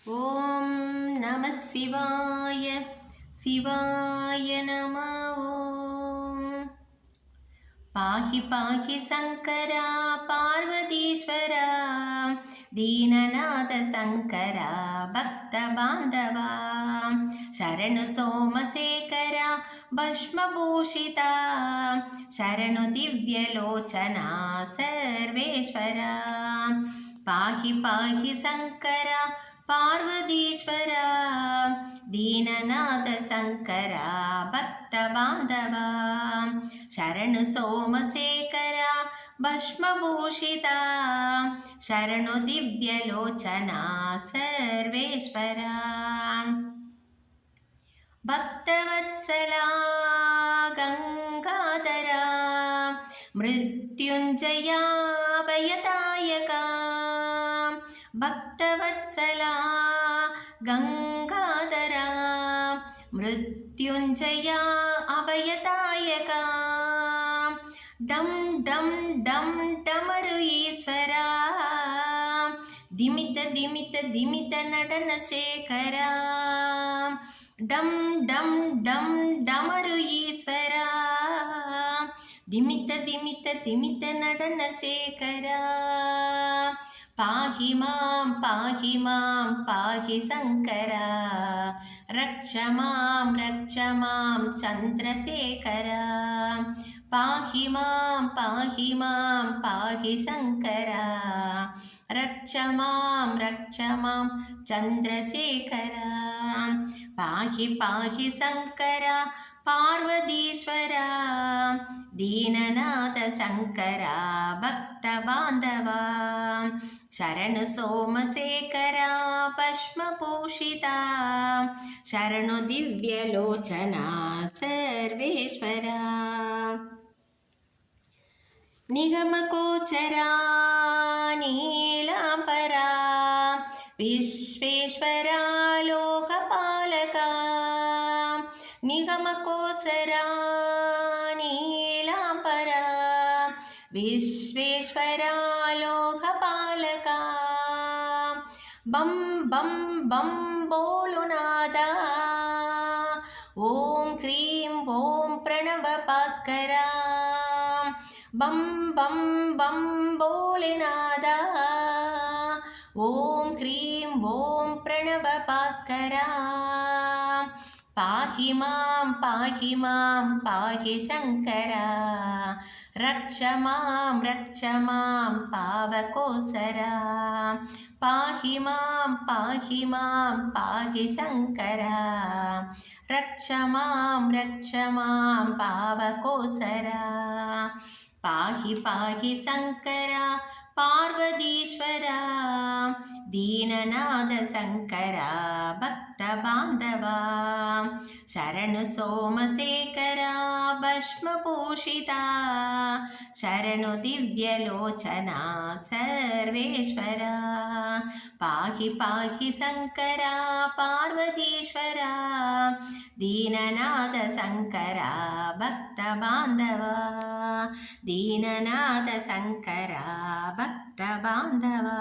ॐ नमः शिवाय शिवाय नमः ॐ। पाहि पाहि शङ्करा पार्वतीश्वरा दीननाथ शङ्करा भक्तबान्धवा शरणु सोमशेखरा भस्मभूषिता शरणु दिव्यलोचना सर्वेश्वरा पाहि पाहि शङ्करा पार्वतीश्वरा दीननाथ शङ्करा भक्तबान्धवा शरणु सोमशेखरा भस्मभूषिता शरणु दिव्यलोचना सर्वेश्वरा भक्तवत्सला गङ्गाधरा मृत्युञ्जया भयदायका भक्तवत्सला गङ्गाधरा मृत्युञ्जया अभयदायका डं डं डं डमरु ईश्वरा दिमित दिमित दिमित नटनशेखरा डं डं डं डमरु ईश्वरा दिमित दिमित दिमित नटनशेखरा पाहि मां पाहि शङ्करा रक्ष मां चन्द्रशेखरा पाहि मां पाहि शङ्करा रक्ष मां चन्द्रशेखरा पाहि शङ्करा पार्वतीश्वरा दीननाथ शङ्करा भक्तबान्धवा शरणु सोमशेखरा भस्मभूषिता शरणु दिव्यलोचना सर्वेश्वरा निगमगोचरा नीलाम्बरा विश्वेश्वरा लोकपालका निगमगोचरा नीलाम्बरा विश्वेश्वरा लोकपालका बं बं बं बोलुनादा ॐ ह्रीं ॐ प्रणवभास्करा बं बं बं भोलेनादा ॐ ह्रीं ॐ प्रणवभास्करा पाहि मां पाहि शङ्करा रक्ष मां पावकोसरा पाहि मां पाहि शङ्करा रक्ष मां पावकोसरा पाहि शङ्करा पार्वतीश्वरा दीननाथ शङ्करा भक्तबान्धवा शरणु सोमशेखरा भस्मभूषिता शरणु दिव्यलोचना सर्वेश्वरा पाहि शङ्करा पार्वतीश्वरा दीननाथ शङ्करा भक्तबान्धवा दीननाथ शङ्करा भक्तबान्धवा।